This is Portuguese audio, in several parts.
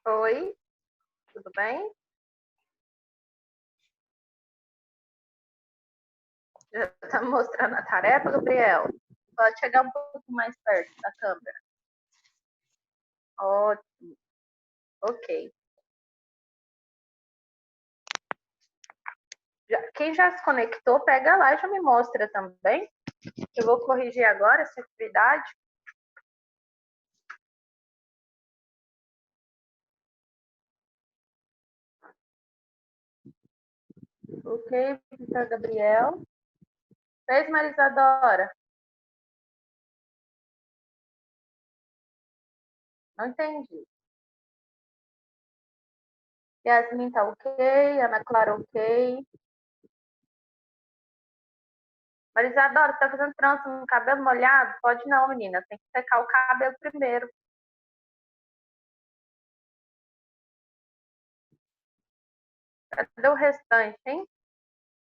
Oi, tudo bem? Já tá mostrando a tarefa, Gabriel? Pode chegar um pouco mais perto da câmera. Ótimo. Ok. Quem já se conectou, pega lá e já me mostra também. Eu vou corrigir agora essa atividade. Ok, Vitor Gabriel. Fez, Marisadora? Não entendi. Yasmin tá ok, Ana Clara ok. Marisadora, você tá fazendo trança no cabelo molhado? Pode não, menina. Tem que secar o cabelo primeiro. Cadê o restante, hein?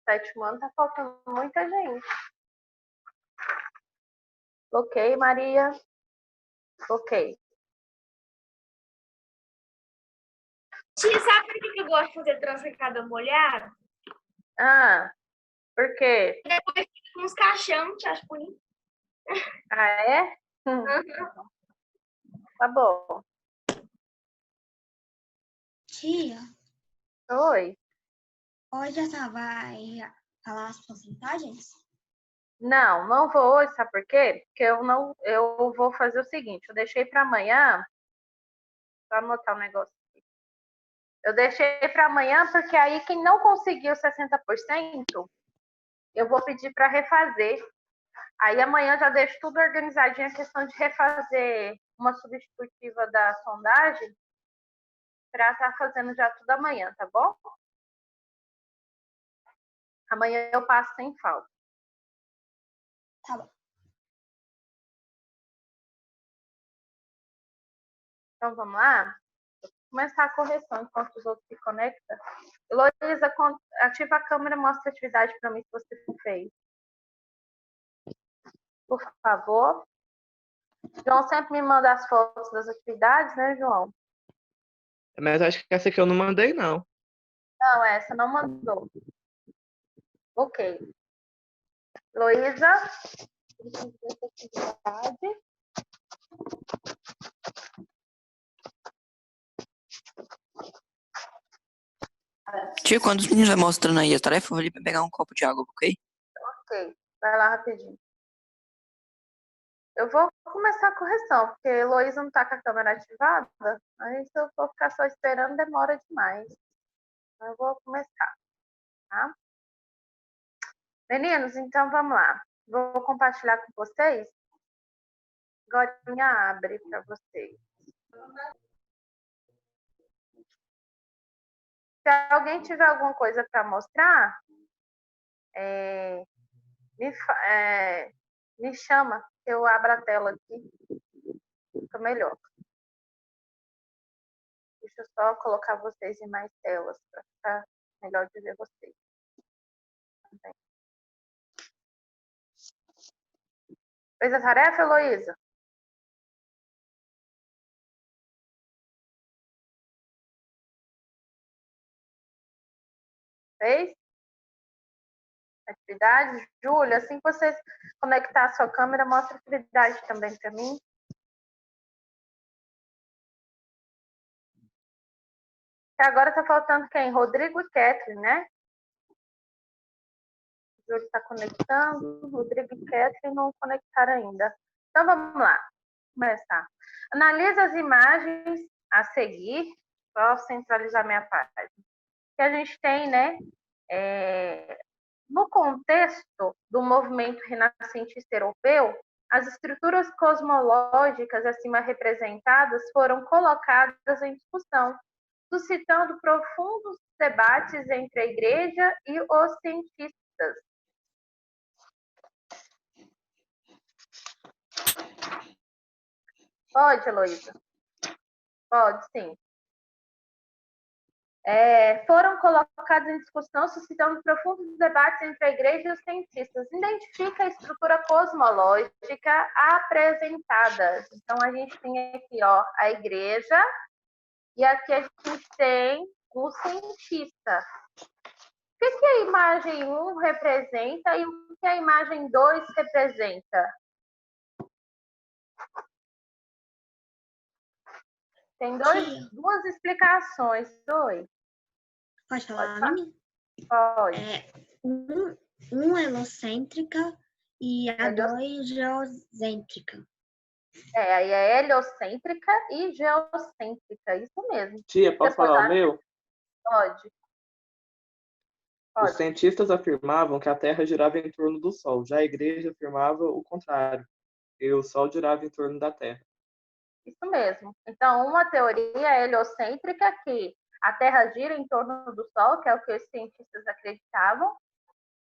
7º ano tá faltando muita gente. Ok, Maria. Ok. Tia, sabe por que eu gosto de fazer trança em cabelo molhado? Ah, por quê? Depois fica com uns caixão, te acho bonito. Ah, é? Tá bom. Tia, Oi. hoje essa vai falar as porcentagens? Não vou hoje, sabe por quê? Porque eu vou fazer o seguinte, eu deixei para amanhã, para anotar um negócio aqui. Eu deixei para amanhã porque aí quem não conseguiu 60%, eu vou pedir para refazer. Aí amanhã já deixo tudo organizadinho, a questão de refazer uma substitutiva da sondagem para estar fazendo já tudo amanhã, tá bom? Amanhã eu passo sem falta. Tá bom. Então vamos lá? Vou começar a correção enquanto os outros se conectam. Heloísa, ativa a câmera e mostra a atividade para mim se você fez. Por favor. João sempre me manda as fotos das atividades, né, João? Mas acho que essa aqui eu não mandei, não. Não, essa não mandou. Ok. Heloísa, atividade. Tia, quando os meninos vão mostrando aí a tarefa, eu vou ali pra pegar um copo de água, ok? Ok, vai lá rapidinho. Eu vou começar a correção, porque a Heloísa não está com a câmera ativada. Aí se eu for ficar só esperando, demora demais. Eu vou começar, tá? Meninos, então vamos lá. Vou compartilhar com vocês. Agora abre para vocês. Se alguém tiver alguma coisa para mostrar, me chama, que eu abro a tela aqui. Fica melhor. Deixa eu só colocar vocês em mais telas para ficar melhor de ver vocês. Também. Fez a tarefa, Heloísa? Fez? Atividade? Júlia, assim que você conectar a sua câmera, mostra a atividade também para mim. E agora está faltando quem? Rodrigo e Kathleen, né? O Júlio está conectando, Rodrigo e Kathleen não conectaram ainda. Então vamos lá, começar. Analisa as imagens a seguir, só centralizar minha página. Que a gente tem, né? No contexto do movimento renascentista europeu, as estruturas cosmológicas acima representadas foram colocadas em discussão, suscitando profundos debates entre a igreja e os cientistas. Pode, Heloísa? Pode, sim. Foram colocados em discussão, suscitando profundos debates entre a igreja e os cientistas. Identifica a estrutura cosmológica apresentada. Então, a gente tem aqui, ó, a igreja, e aqui a gente tem o cientista. O que a imagem 1 representa e o que a imagem 2 representa? Tem duas explicações. Pode falar a minha? Pode. Um helocêntrica e a 2 geocêntrica. Aí é heliocêntrica e geocêntrica, isso mesmo. Tia, posso falar o meu? Pode. Os cientistas afirmavam que a Terra girava em torno do Sol, já a Igreja afirmava o contrário, que o Sol girava em torno da Terra. Isso mesmo. Então, uma teoria é heliocêntrica, que a Terra gira em torno do Sol, que é o que os cientistas acreditavam,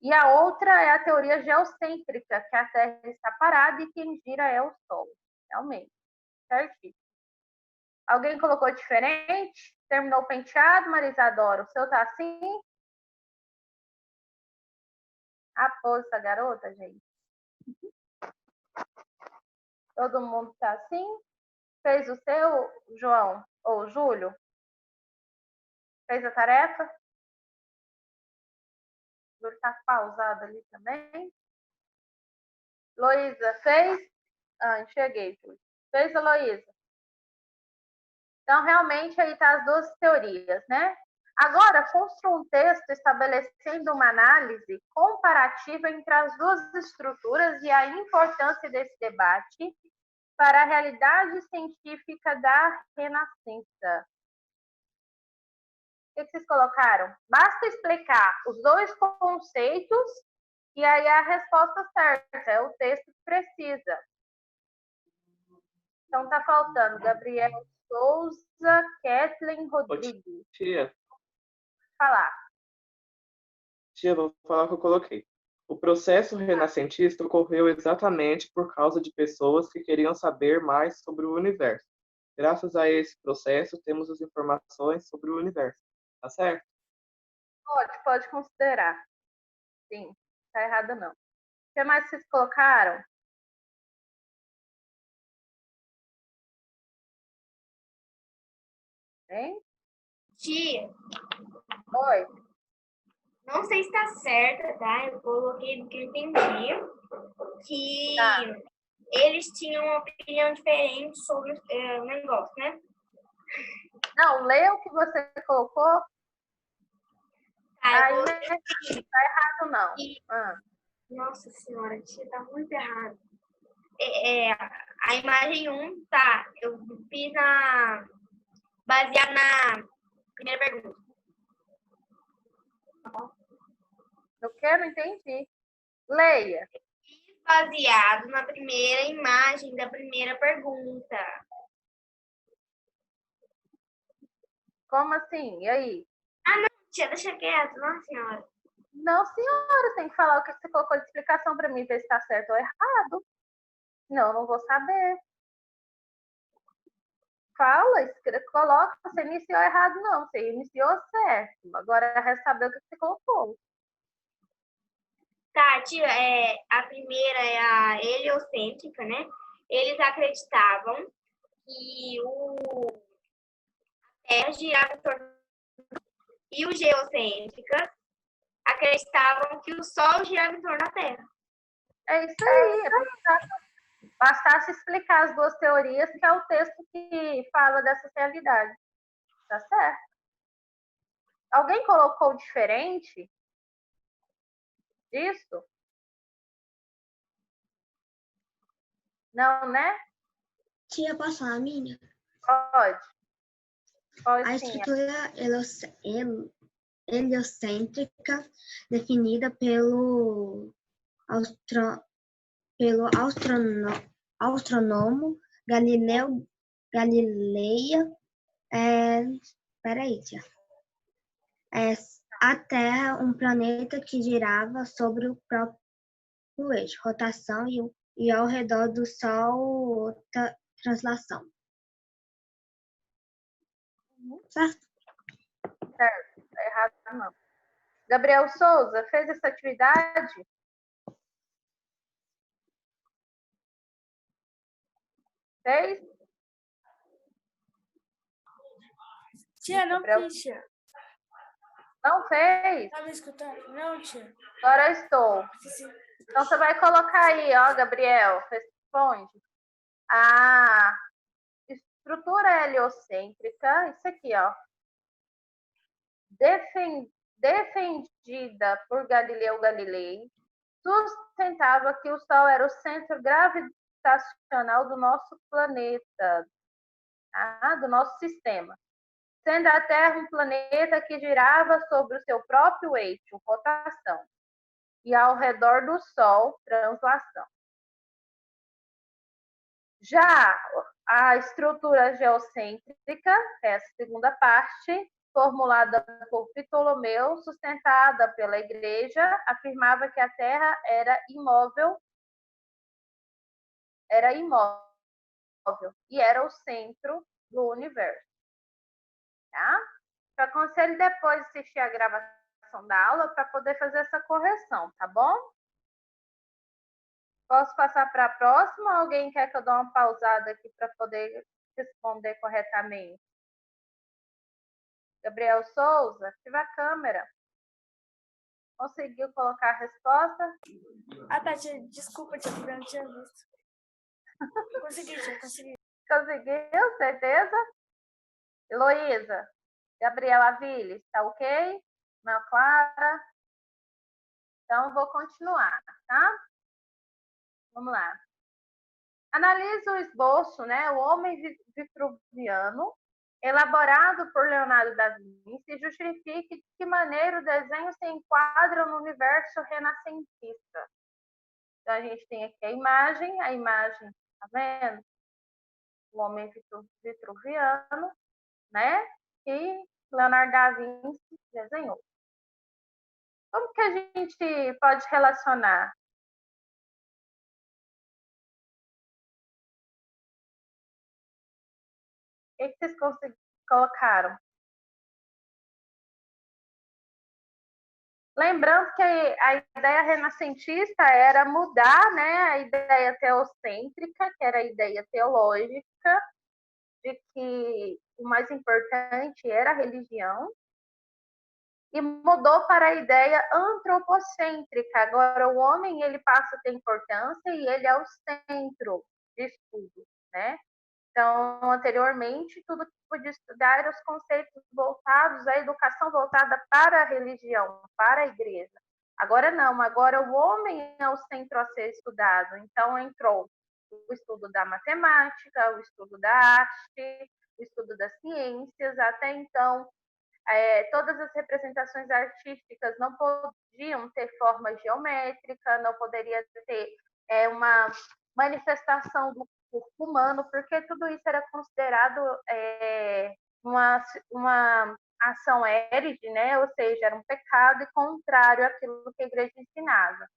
e a outra é a teoria geocêntrica, que a Terra está parada e quem gira é o Sol. Realmente. Certinho. Alguém colocou diferente? Terminou o penteado, Marisadora? O seu tá assim? A pose da garota, gente. Todo mundo tá assim? Fez o seu, João? Ou Júlio? Fez a tarefa? O Júlio tá pausado ali também. Luísa, fez? Enxerguei, Júlio. Fez, Luísa? Então, realmente, aí tá as duas teorias, né? Agora, construa um texto estabelecendo uma análise comparativa entre as duas estruturas e a importância desse debate para a realidade científica da Renascença. O que vocês colocaram? Basta explicar os dois conceitos e aí a resposta certa, é o texto que precisa. Então, tá faltando Gabriel Souza, Kathleen Rodrigues. Tia. Falar. Tia, vou falar o que eu coloquei. O processo renascentista ocorreu exatamente por causa de pessoas que queriam saber mais sobre o universo. Graças a esse processo, temos as informações sobre o universo. Tá certo? Pode considerar. Sim, tá errado não. O que mais vocês colocaram? Hein? Tia, Oi. não sei se tá certa, tá? Eu coloquei do que eu entendi, que eles tinham uma opinião diferente sobre o negócio, né? Não, lê o que você colocou. Tá, Aí não é tá errado não. Nossa senhora, tia, tá muito errado. A imagem 1, tá, eu fiz baseado na primeira pergunta. Eu quero entendi. Leia. Baseado na primeira imagem da primeira pergunta. Como assim? E aí? Tia, deixa quieto, nossa senhora. Não, senhora, você tem que falar o que você colocou de explicação para mim, ver se está certo ou errado. Senão eu não vou saber. Fala, escreve, coloca. Você iniciou errado, não. Você iniciou certo. Agora resta saber o que você colocou. Tá, tia, a primeira é a heliocêntrica, né? Eles acreditavam que a Terra girava em torno. E os geocêntricas acreditavam que o Sol girava em torno da Terra. É isso aí. Bastasse explicar as duas teorias, que é o texto que fala dessa realidade. Tá certo? Alguém colocou diferente disso? Não, né? Tia, posso falar a minha? Pode. Pode A sim. estrutura heliocêntrica definida pelo astrônomo Galileu Galilei Peraí, tia. A Terra, um planeta que girava sobre o próprio eixo, rotação, e ao redor do Sol, translação. Certo? Certo, tá errado não. Gabriel Souza, fez essa atividade? Fez? Tia, não Gabriel, fiz, tia. não fez? Tá me escutando? Não, tia. Agora eu estou. Então você vai colocar aí, ó, Gabriel, responde. A estrutura heliocêntrica, isso aqui, ó. Defendida por Galileu Galilei, sustentava que o Sol era o centro gravitacional do nosso planeta, tá? Do nosso sistema, sendo a Terra um planeta que girava sobre o seu próprio eixo, rotação, e ao redor do Sol, translação. Já a estrutura geocêntrica, essa segunda parte, formulada por Ptolomeu, sustentada pela Igreja, afirmava que a Terra era imóvel e era o centro do universo. Tá? Eu aconselho depois assistir a gravação da aula para poder fazer essa correção, tá bom? Posso passar para a próxima? Alguém quer que eu dê uma pausada aqui para poder responder corretamente? Gabriel Souza, ativa a câmera. Conseguiu colocar a resposta? Ah, tá, tia. Desculpa, tia, porque eu não tinha visto. Consegui, tia, consegui. Conseguiu, certeza? Heloísa, Gabriela Aviles, tá ok? Não, Clara? Então, vou continuar, tá? Vamos lá. Analisa o esboço, né? O Homem Vitruviano, elaborado por Leonardo da Vinci, e justifique de que maneira o desenho se enquadra no universo renascentista. Então, a gente tem aqui a imagem, tá vendo? O Homem Vitruviano, né? E Leonardo da Vinci desenhou. Como que a gente pode relacionar? O que vocês colocaram? Lembrando que a ideia renascentista era mudar, né, a ideia teocêntrica, que era a ideia teológica, de que o mais importante era a religião, e mudou para a ideia antropocêntrica. Agora o homem ele passa a ter importância e ele é o centro de estudo, né? Então, anteriormente, tudo que podia estudar eram os conceitos voltados à educação voltada para a religião, para a igreja. Agora não, agora o homem é o centro a ser estudado. Então, entrou o estudo da matemática, o estudo da arte, o estudo das ciências. Até então, todas as representações artísticas não podiam ter forma geométrica, não poderia ter uma manifestação do corpo humano, porque tudo isso era considerado uma ação héride, né? Ou seja, era um pecado e contrário àquilo que a igreja ensinava.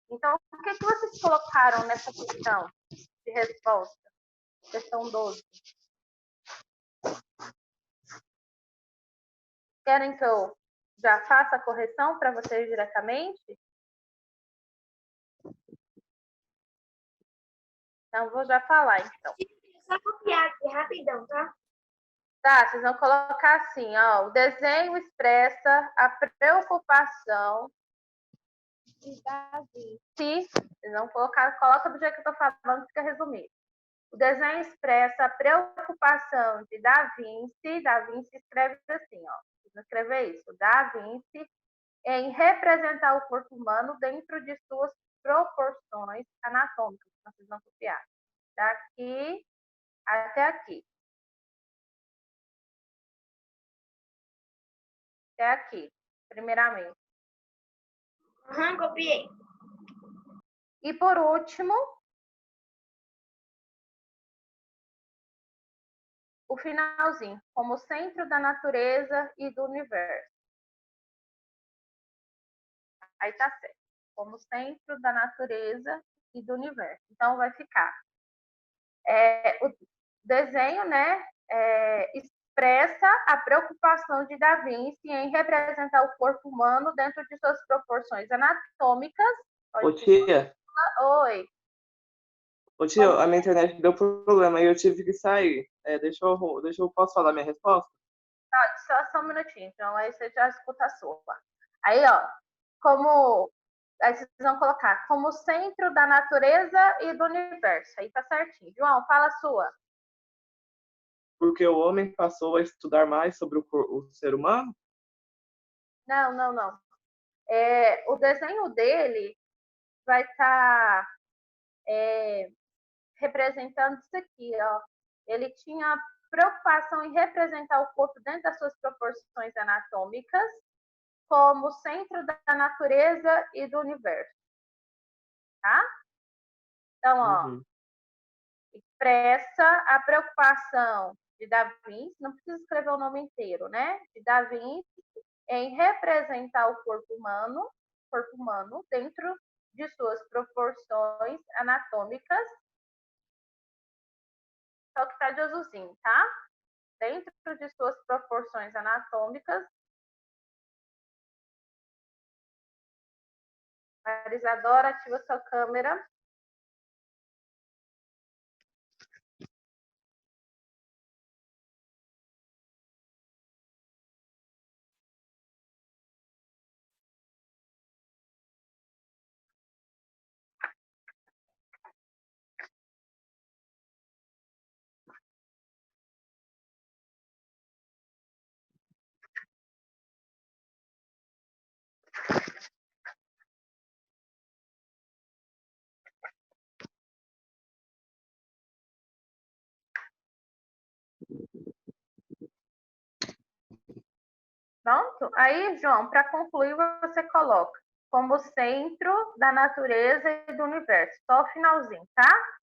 Então, o que vocês colocaram nessa questão de resposta? Questão 12. Querem que eu já faça a correção para vocês diretamente? Então, vou já falar, então. Só copiar aqui rapidão, tá? Tá, vocês vão colocar assim, ó. O desenho expressa a preocupação de Davi. Se vocês vão colocar, coloca do jeito que eu tô falando, fica resumido. O desenho expressa a preocupação de Da Vinci. Da Vinci escreve assim, ó. Vocês vão escrever isso. Da Vinci em representar o corpo humano dentro de suas proporções anatômicas. Vocês vão copiar. Daqui até aqui. Até aqui, primeiramente. Copiei. E por último, o finalzinho, como centro da natureza e do universo. Aí tá certo. Como centro da natureza e do universo. Então, vai ficar. O desenho, né, expressa a preocupação de Da Vinci em representar o corpo humano dentro de suas proporções anatômicas. Ô, tia. Oi. Ô, tia, a minha internet deu problema e eu tive que sair. Posso falar minha resposta? Só um minutinho, então aí você já escuta a sua. Aí, ó, aí vocês vão colocar como centro da natureza e do universo. Aí tá certinho. João, fala a sua. Porque o homem passou a estudar mais sobre o ser humano? Não. O desenho dele vai estar representando isso aqui, ó. Ele tinha preocupação em representar o corpo dentro das suas proporções anatômicas como centro da natureza e do universo, tá? Então, ó, expressa a preocupação de Da Vinci, não precisa escrever o nome inteiro, né? De Da Vinci em representar o corpo humano dentro de suas proporções anatômicas. Só que tá de azulzinho, tá? Dentro de suas proporções anatômicas. Isadora, ativa sua câmera. Pronto? Aí, João, para concluir, você coloca como centro da natureza e do universo. Só o finalzinho, tá?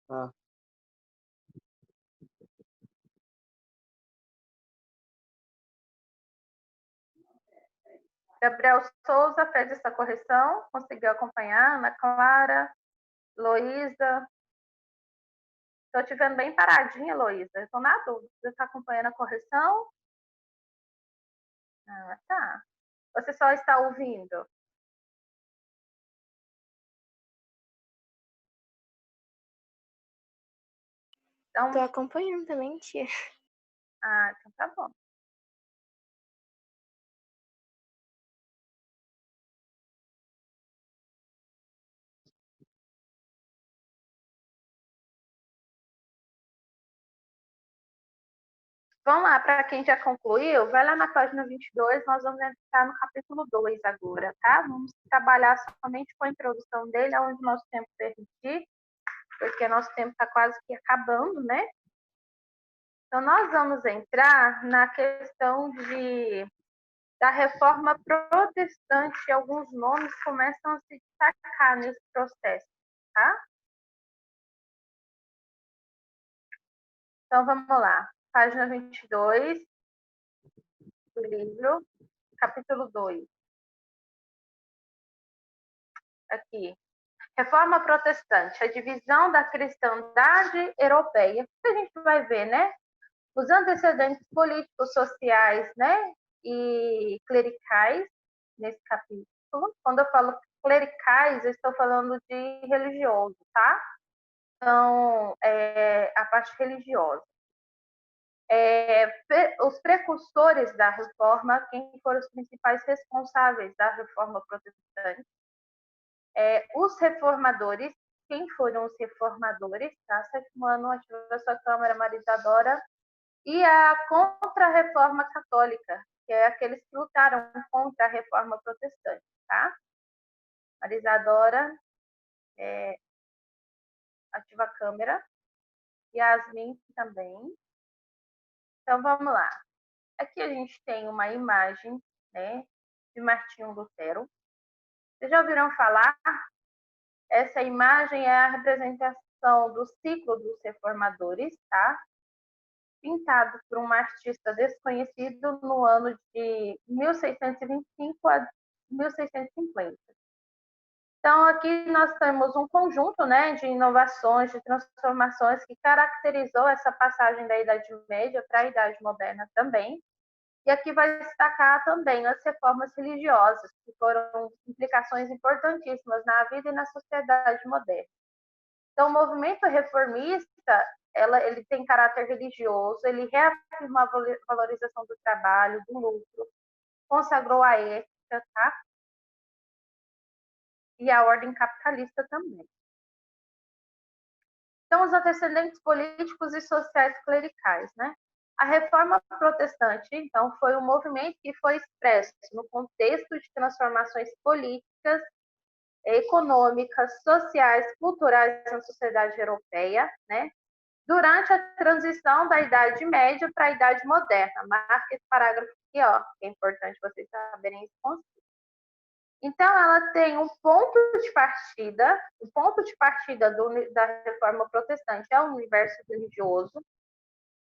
Tá. Gabriel Souza fez essa correção, conseguiu acompanhar. Ana Clara, Heloísa. Estou te vendo bem paradinha, Heloísa. Estou na dúvida. Você está acompanhando a correção? Ah, tá. Você só está ouvindo? Então, Tô acompanhando também, tia. ah, então tá bom. Vamos lá, para quem já concluiu, vai lá na página 22, nós vamos entrar no capítulo 2 agora, tá? Vamos trabalhar somente com a introdução dele, onde nosso tempo permitir, porque nosso tempo está quase que acabando, né? Então, nós vamos entrar na questão da reforma protestante, alguns nomes começam a se destacar nesse processo, tá? Então, vamos lá. Página 22 do livro, capítulo 2. Aqui. Reforma protestante, a divisão da cristandade europeia. A gente vai ver, né? Os antecedentes políticos, sociais, né? E clericais nesse capítulo. Quando eu falo clericais, eu estou falando de religioso, tá? Então, a parte religiosa. Os precursores da reforma, quem foram os principais responsáveis da reforma protestante? Os reformadores, quem foram os reformadores? Tá? Sétimo ano, ativa a sua câmera, Maria Isadora. E a contra-reforma católica, que é aqueles que lutaram contra a reforma protestante, tá? Maria Isadora, ativa a câmera. Yasmin também. Então, vamos lá. Aqui a gente tem uma imagem, né, de Martinho Lutero. Vocês já ouviram falar? Essa imagem é a representação do ciclo dos reformadores, tá? pintado por um artista desconhecido no ano de 1625 a 1650. Então, aqui nós temos um conjunto, né, de inovações, de transformações que caracterizou essa passagem da Idade Média para a Idade Moderna também. E aqui vai destacar também as reformas religiosas, que foram implicações importantíssimas na vida e na sociedade moderna. Então, o movimento reformista, ele tem caráter religioso, ele reafirma a valorização do trabalho, do lucro, consagrou a ética, tá? E a ordem capitalista também. Então, os antecedentes políticos e sociais clericais, né? A reforma protestante, então, foi um movimento que foi expresso no contexto de transformações políticas, econômicas, sociais, culturais na sociedade europeia, né? Durante a transição da Idade Média para a Idade Moderna. Marca esse parágrafo aqui, ó, que é importante vocês saberem esse conceito. Então, ela tem um ponto de partida, o ponto de partida da reforma protestante é o universo religioso,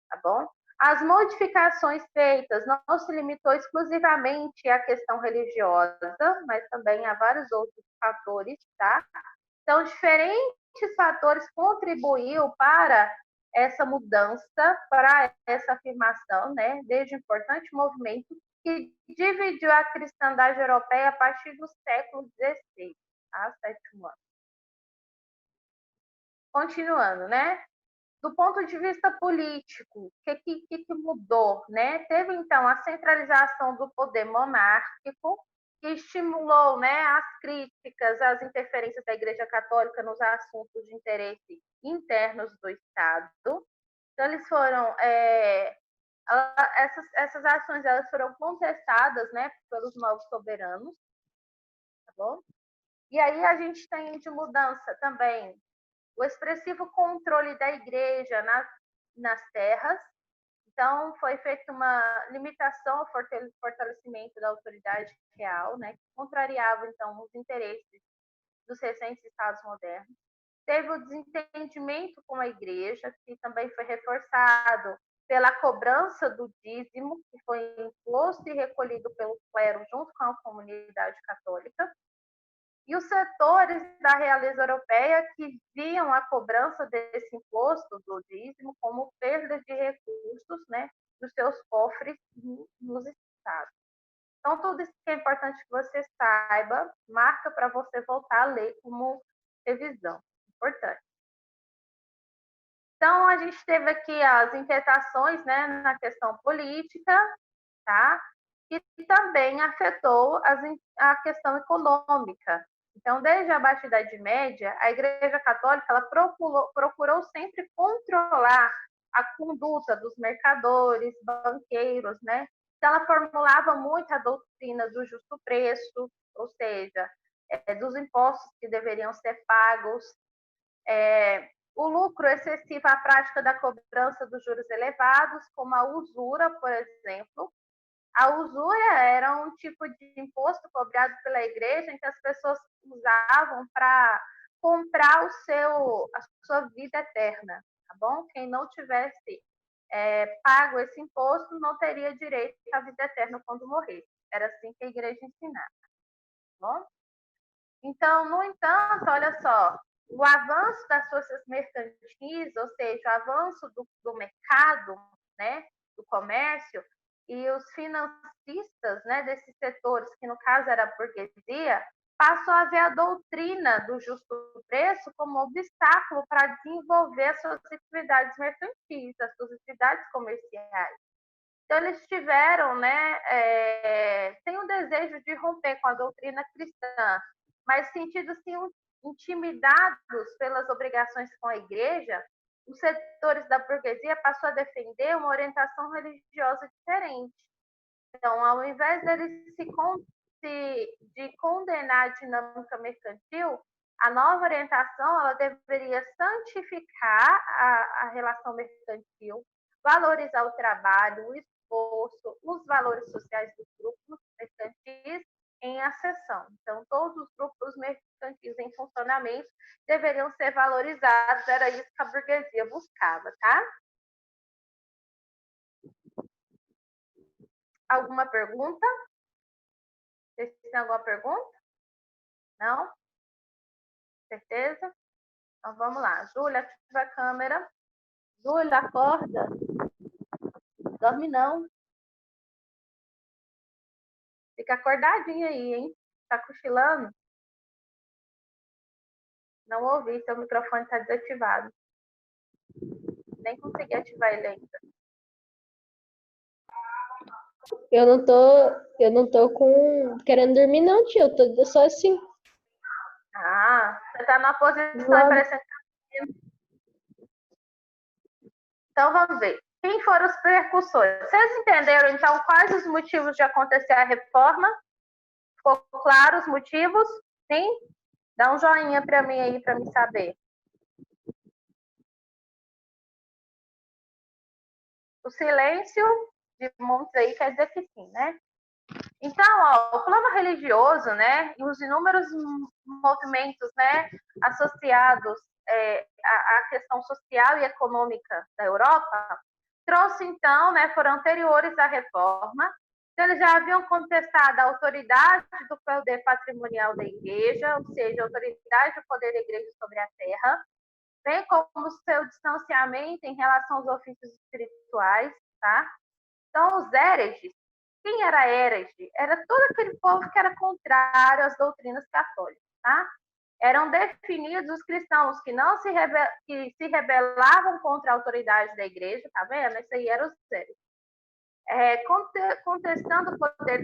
tá bom? As modificações feitas não se limitou exclusivamente à questão religiosa, mas também a vários outros fatores, tá? Então, diferentes fatores contribuíram para essa mudança, para essa afirmação, né? Desde o importante movimento que dividiu a cristandade europeia a partir do século XVI, tá? Sétimo ano. Continuando, né? Do ponto de vista político, o que mudou, né? Teve, então, a centralização do poder monárquico, que estimulou, né, as críticas, as interferências da Igreja Católica nos assuntos de interesse internos do Estado. Então, eles foram... essas ações elas foram contestadas, né, pelos novos soberanos, tá bom? E aí a gente tem de mudança também o expressivo controle da igreja nas terras. Então, foi feita uma limitação ao fortalecimento da autoridade real, né, que contrariava, então, os interesses dos recentes estados modernos. Teve o desentendimento com a igreja, que também foi reforçado pela cobrança do dízimo, que foi imposto e recolhido pelo clero junto com a comunidade católica. E os setores da realeza europeia que viam a cobrança desse imposto do dízimo como perda de recursos, né, dos seus cofres nos estados. Então, tudo isso que é importante que você saiba, marca para você voltar a ler como revisão. Importante. Então, a gente teve aqui as inquietações, né, na questão política, tá? E também afetou a questão econômica. Então, desde a Baixa Idade Média, a Igreja Católica ela procurou sempre controlar a conduta dos mercadores, banqueiros, né? Então, ela formulava muito a doutrina do justo preço, ou seja, dos impostos que deveriam ser pagos, o lucro excessivo, a prática da cobrança dos juros elevados, como a usura, por exemplo. A usura era um tipo de imposto cobrado pela igreja em que as pessoas usavam para comprar a sua vida eterna, tá bom? Quem não tivesse pago esse imposto não teria direito à vida eterna quando morresse. Era assim que a igreja ensinava, tá bom? Então, no entanto, olha só, o avanço das forças mercantis, ou seja, o avanço do mercado, né, do comércio, e os financistas, né, desses setores, que no caso era a burguesia, passou a ver a doutrina do justo preço como obstáculo para desenvolver as suas atividades mercantis, as suas atividades comerciais. Então, eles tiveram, né, tem o desejo de romper com a doutrina cristã, mas sentindo-se intimidados pelas obrigações com a igreja, os setores da burguesia passou a defender uma orientação religiosa diferente. Então, ao invés deles de condenar a dinâmica mercantil, a nova orientação ela deveria santificar a relação mercantil, valorizar o trabalho, o esforço, os valores sociais dos grupos mercantis em acessão. Então, todos os grupos mercantis em funcionamento deveriam ser valorizados, era isso que a burguesia buscava, tá? Alguma pergunta? Vocês têm alguma pergunta? Não? Certeza? Então vamos lá. Júlia, ativa a câmera. Júlia, acorda. Dorme não. Fica acordadinha aí, hein? Tá cochilando? Não ouvi, seu microfone está desativado. Nem consegui ativar ele ainda. Eu não tô querendo dormir não, tio. Eu tô só assim. Ah, você tá numa posição Logo. parecendo. Então vamos ver. Quem foram os precursores? Vocês entenderam, então, quais os motivos de acontecer a reforma? Ficou claro os motivos? Sim? Dá um joinha para mim aí, para me saber. O silêncio de muitos aí quer dizer que sim, né? Então, ó, o plano religioso, né, e os inúmeros movimentos, né, associados à questão social e econômica da Europa, trouxe, então, né, foram anteriores à reforma. Então, eles já haviam contestado a autoridade do poder patrimonial da igreja, ou seja, a autoridade do poder da igreja sobre a terra, bem como o seu distanciamento em relação aos ofícios espirituais, tá? Então, os hereges, quem era herege? Era todo aquele povo que era contrário às doutrinas católicas, tá? Eram definidos os cristãos que não que se rebelavam contra a autoridade da igreja, tá vendo? Isso aí eram os hereges. Contestando o poder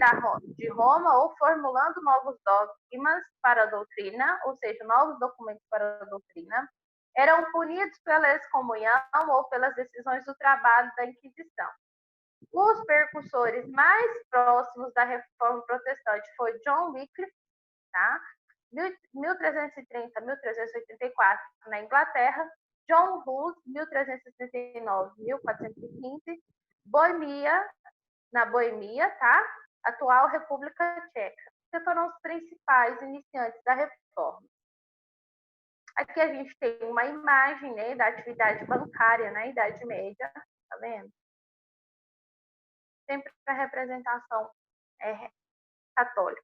de Roma ou formulando novos dogmas para a doutrina, ou seja, novos documentos para a doutrina, eram punidos pela excomunhão ou pelas decisões do trabalho da Inquisição. Os precursores mais próximos da Reforma Protestante foi John Wycliffe, tá? 1330 a 1384 na Inglaterra, John Hus, 1369 a 1415, na Boemia, tá? Atual República Tcheca. Esses foram os principais iniciantes da reforma. Aqui a gente tem uma imagem, né, da atividade bancária na Idade Média, tá vendo? Sempre a representação católica.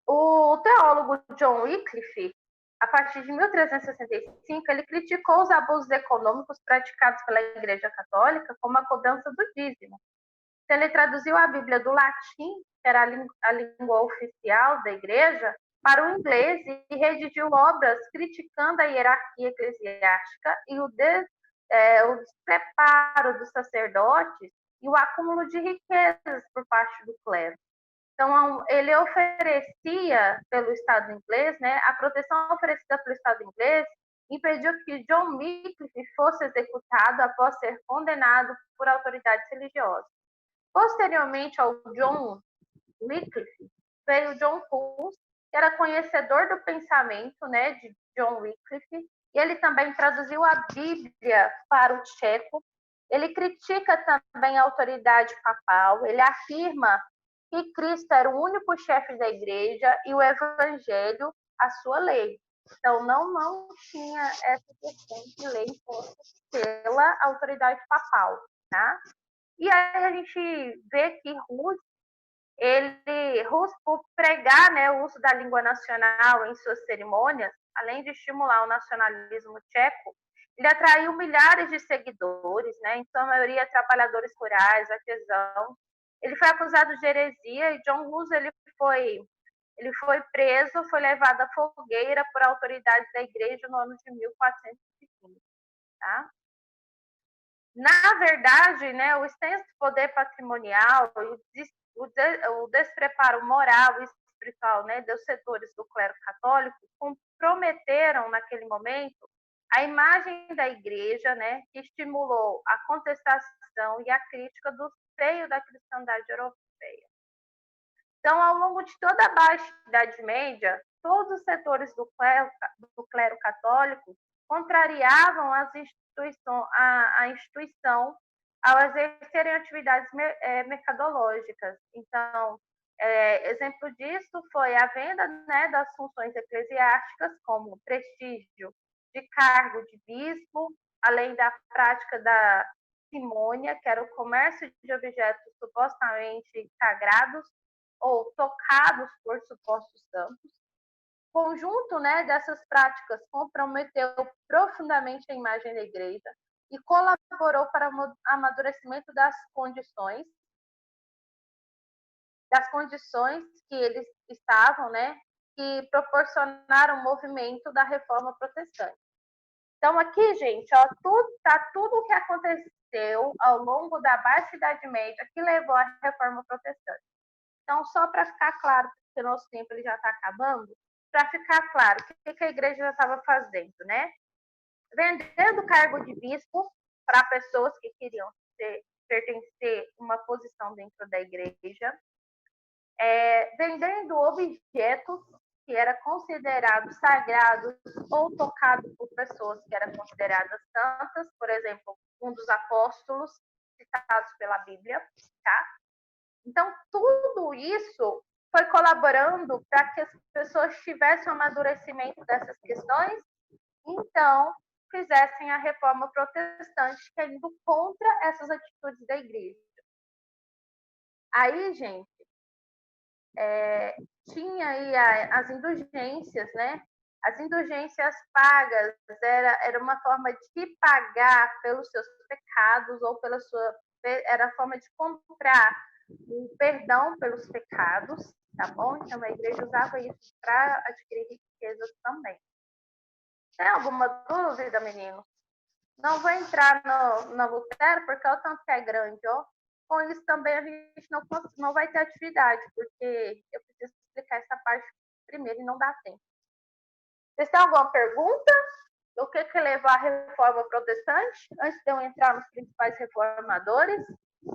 O teólogo John Wycliffe, a partir de 1365, ele criticou os abusos econômicos praticados pela Igreja Católica, como a cobrança do dízimo. Então, ele traduziu a Bíblia do latim, que era a língua oficial da Igreja, para o inglês e redigiu obras criticando a hierarquia eclesiástica e o despreparo dos sacerdotes e o acúmulo de riquezas por parte do clero. Então, ele oferecia pelo Estado inglês, né, a proteção oferecida pelo Estado inglês impediu que John Wycliffe fosse executado após ser condenado por autoridades religiosas. Posteriormente ao John Wycliffe, veio John Hus, que era conhecedor do pensamento, né, de John Wycliffe, e ele também traduziu a Bíblia para o tcheco. Ele critica também a autoridade papal, ele afirma que Cristo era o único chefe da igreja e o evangelho a sua lei. Então, não tinha essa questão de lei imposta pela autoridade papal, tá? E aí a gente vê que Hus, por pregar, né, o uso da língua nacional em suas cerimônias, além de estimular o nacionalismo tcheco, ele atraiu milhares de seguidores, né, em sua maioria trabalhadores rurais, artesãos. Ele foi acusado de heresia e John Hus ele foi preso, foi levado à fogueira por autoridades da igreja no ano de 1415, tá? Na verdade, né, o extenso poder patrimonial e o despreparo moral e espiritual, né, dos setores do clero católico comprometeram naquele momento a imagem da igreja, né, que estimulou a contestação e a crítica do seio da cristandade europeia. Então, ao longo de toda a Baixa Idade Média, todos os setores do clero católico contrariavam a instituição ao exercerem atividades mercadológicas. Então, exemplo disso foi a venda, né, das funções eclesiásticas, como prestígio de cargo de bispo, além da prática parcimônia, que era o comércio de objetos supostamente sagrados ou tocados por supostos santos. O conjunto, né, dessas práticas comprometeu profundamente a imagem da igreja e colaborou para o amadurecimento das condições que eles estavam, né, que proporcionaram o movimento da reforma protestante. Então, aqui, gente, ó, tudo o que aconteceu ao longo da Baixa Idade Média que levou à reforma protestante. Então, só para ficar claro, porque o nosso tempo ele já está acabando, para ficar claro o que a igreja já estava fazendo, né? Vendendo o cargo de bispo para pessoas que queriam pertencer a uma posição dentro da igreja, vendendo objetos que eram considerados sagrados ou tocados por pessoas que eram consideradas santas, por exemplo, um dos apóstolos citados pela Bíblia, tá? Então, tudo isso foi colaborando para que as pessoas tivessem um amadurecimento dessas questões, então fizessem a reforma protestante, que é indo contra essas atitudes da igreja. Aí, gente, tinha aí as indulgências, né? As indulgências pagas era uma forma de pagar pelos seus pecados ou era a forma de comprar o perdão pelos pecados, tá bom? Então a igreja usava isso para adquirir riquezas também. Tem alguma dúvida, menino? Não vou entrar no Lutero porque é o tanto que é grande, ó. Com isso também a gente não vai ter atividade, porque eu preciso explicar essa parte primeiro e não dá tempo. Vocês têm alguma pergunta? O que levou à reforma protestante? Antes de eu entrar nos principais reformadores,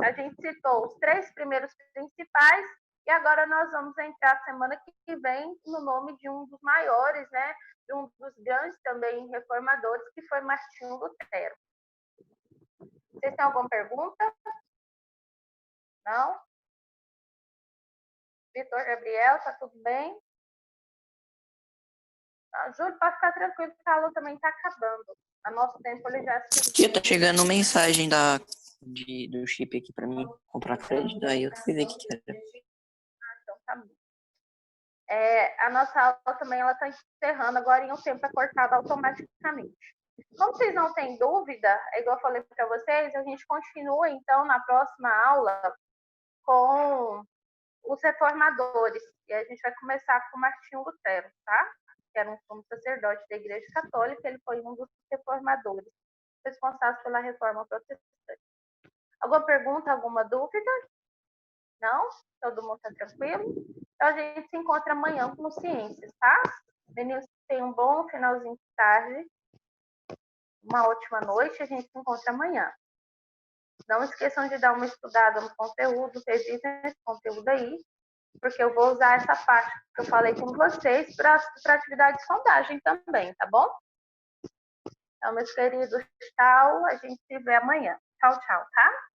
a gente citou os 3 primeiros principais e agora nós vamos entrar semana que vem no nome de um dos maiores, né? De um dos grandes também reformadores, que foi Martinho Lutero. Vocês têm alguma pergunta? Não? Vitor Gabriel, tá tudo bem? Júlio, pode ficar tranquilo que a aula também está acabando. A nosso tempo ele já se... Tia, tá chegando mensagem do chip aqui pra mim comprar crédito, aí eu fui ver o que era. Então tá bom. A nossa aula também ela está encerrando agora e o tempo é cortado automaticamente. Como vocês não têm dúvida, igual eu falei para vocês, a gente continua então na próxima aula com os reformadores. E a gente vai começar com Martinho Lutero, tá? Que era um sumo sacerdote da Igreja Católica, ele foi um dos reformadores responsáveis pela reforma protestante. Alguma pergunta, alguma dúvida? Não? Todo mundo está tranquilo? Então a gente se encontra amanhã com Ciências, tá? Meninos, tenham um bom finalzinho de tarde, uma ótima noite, a gente se encontra amanhã. Não esqueçam de dar uma estudada no conteúdo, revisem esse conteúdo aí, porque eu vou usar essa parte que eu falei com vocês para atividade de sondagem também, tá bom? Então, meus queridos, tchau, a gente se vê amanhã. Tchau, tchau, tá?